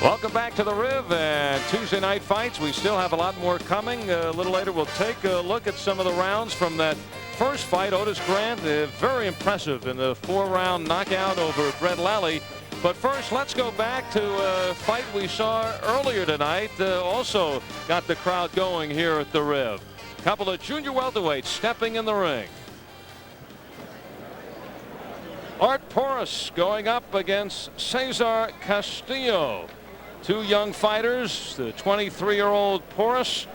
Welcome back to the Riv and Tuesday night fights. We still have a lot more coming. A little later we'll take a look at some of the rounds from that first fight. Otis Grant, very impressive in the 4-round knockout over Brett Lally. But first, let's go back to a fight we saw earlier tonight. Also got the crowd going here at the Riv. A couple of junior welterweights stepping in the ring. Art+Porras going up against Cesar Castillo. Two young fighters. The 23-year-old Porras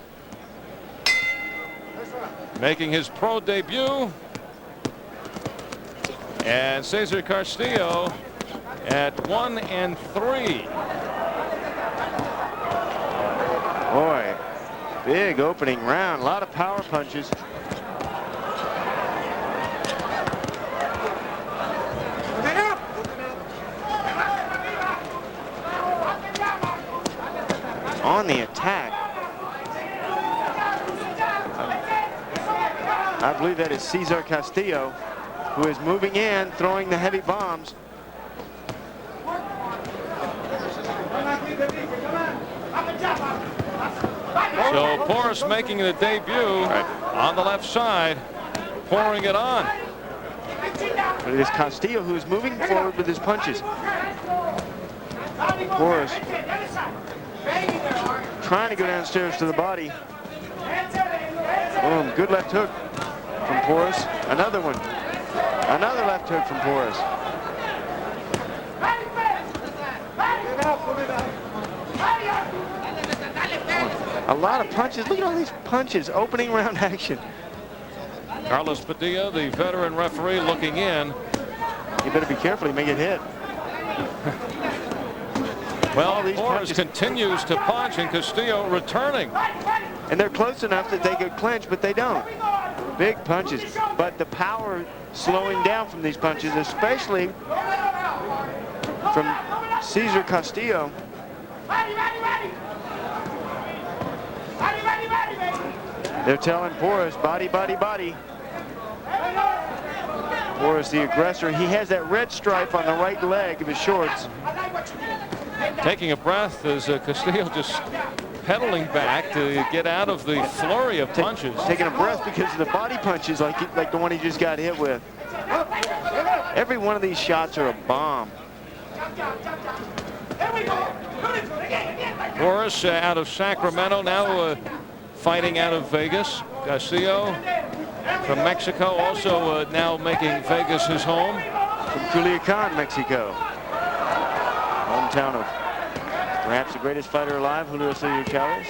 making his pro debut, and Cesar Castillo at 1-3. Boy, big opening round. A lot of power punches. On the attack. I believe that is Cesar Castillo, who is moving in, throwing the heavy bombs. So Porras making the debut on the left side, pouring it on. But it is Castillo who is moving forward with his punches. Porras trying to go downstairs to the body. Boom, good left hook from Porras. Another one. Another left hook from Porras. A lot of punches. Look at all these punches. Opening round action. Carlos Padilla, the veteran referee, looking in. You better be careful. You may get hit. Well, Porras continues to punch, and Castillo returning. And they're close enough that they could clinch, but they don't. Big punches. But the power slowing down from these punches, especially from Cesar Castillo. They're telling Porras, body, body, body. Porras, the aggressor. He has that red stripe on the right leg of his shorts. Taking a breath as Castillo just pedaling back to get out of the flurry of punches. Taking a breath because of the body punches like the one he just got hit with. Every one of these shots are a bomb. Porras out of Sacramento, now fighting out of Vegas. Castillo from Mexico, also now making Vegas his home. From Culiacan, Mexico. Hometown of perhaps the greatest fighter alive, Julio Cesar Chavez.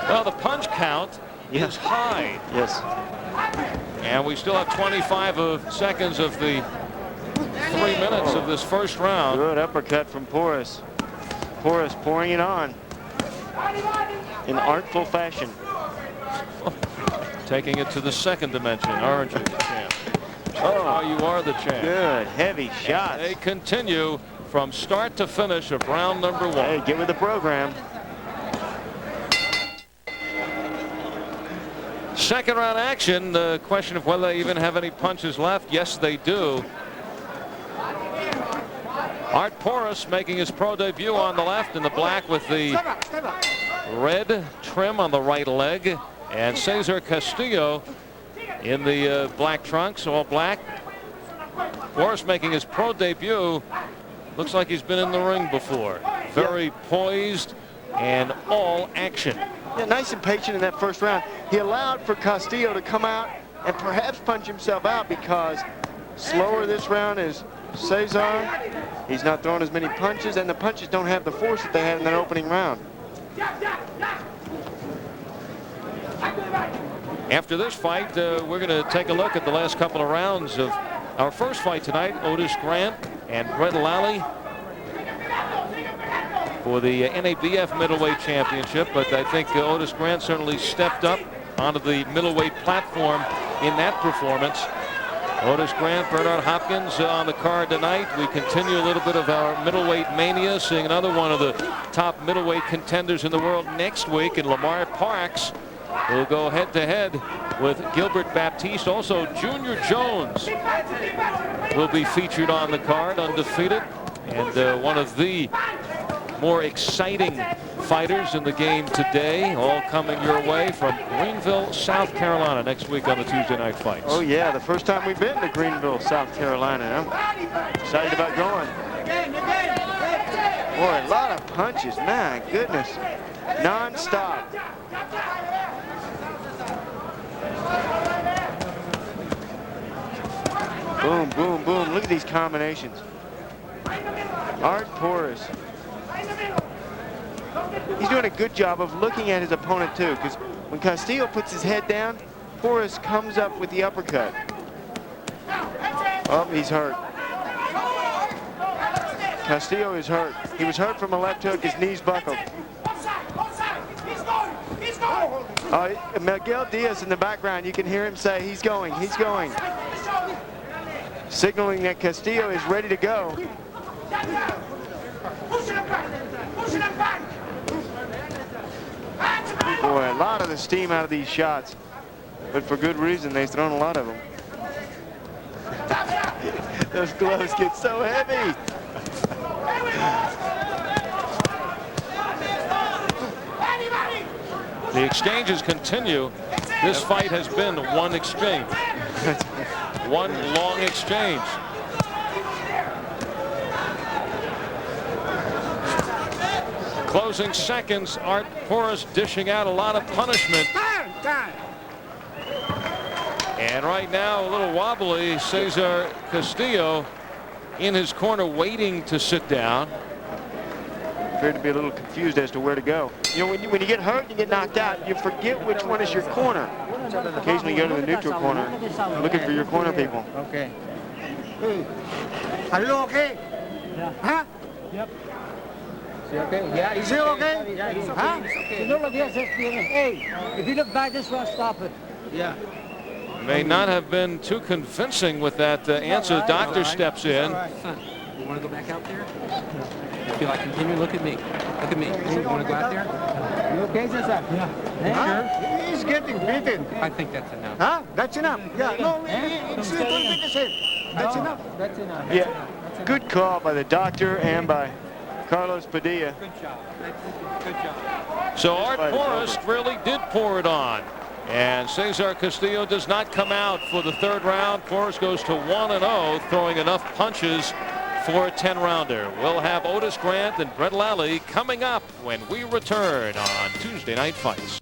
Well, the punch count is high. Yes. And we still have 25 seconds of the 3 minutes of this first round. Good uppercut from Porras. Porras pouring it on in artful fashion. Taking it to the second dimension. Orange is the champ. Oh, you are the champ. Good, heavy shots. They continue from start to finish of round number 1. Hey, get with the program. Second round action. The question of whether they even have any punches left. Yes, they do. Art+Porras making his pro debut on the left in the black with the red trim on the right leg. And Cesar Castillo in the black trunks, all black. Porras making his pro debut. Looks like he's been in the ring before. Very poised and all action. Yeah, nice and patient in that first round. He allowed for Castillo to come out and perhaps punch himself out, because slower this round is Cesar. He's not throwing as many punches, and the punches don't have the force that they had in that opening round. After this fight, we're going to take a look at the last couple of rounds of our first fight tonight. Otis Grant and Brett Lally for the NABF middleweight championship. But I think Otis Grant certainly stepped up onto the middleweight platform in that performance. Otis Grant, Bernard Hopkins on the card tonight. We continue a little bit of our middleweight mania, seeing another one of the top middleweight contenders in the world next week, and Lamar Parks will go head-to-head with Gilbert Baptiste. Also, Junior Jones will be featured on the card, undefeated. and one of the more exciting fighters in the game today, all coming your way from Greenville, South Carolina, next week on the Tuesday Night Fights. Oh yeah, the first time we've been to Greenville, South Carolina. I'm excited about going. Boy, a lot of punches, my goodness, non-stop. Boom, boom, boom. Look at these combinations. Art+Porras. He's doing a good job of looking at his opponent too, because when Castillo puts his head down, Porras comes up with the uppercut. Oh, he's hurt. Castillo is hurt. He was hurt from a left hook. His knees buckled. Miguel Diaz in the background, you can hear him say, he's going, he's going. Signaling that Castillo is ready to go. Boy, a lot of the steam out of these shots, but for good reason. They've thrown a lot of them. Those gloves get so heavy. The exchanges continue. This fight has been one exchange. One long exchange. Closing seconds, Art+Porras dishing out a lot of punishment. And right now, a little wobbly, Cesar Castillo in his corner waiting to sit down. Appeared to be a little confused as to where to go. You know, when you get hurt and you get knocked out, you forget which one is your corner. Occasionally you go to the neutral corner, looking for your corner people. Okay. Are you okay? Yeah. Huh? Yep. Is he okay? Yeah, is he okay? Yeah, he's okay. Huh? You know what he says? Hey, if you look back this one, stop it. Yeah. May not have been too convincing with that answer. The doctor steps in. Son, you want to go back out there? Feel like continue? Look at me. Look at me. You want to go out there? You okay, Cesar? Yeah. Huh? He's getting beaten. I think that's enough. Huh? That's enough. Yeah. No, it's a little bit the same. That's enough. That's enough. Yeah. Good call by the doctor and by Carlos Padilla. Good job. Good job. So Art+Porras really did pour it on. And Cesar Castillo does not come out for the third round. Porras goes to 1-0, throwing enough punches for a 10-rounder. We'll have Otis Grant and Brett Lally coming up when we return on Tuesday Night Fights.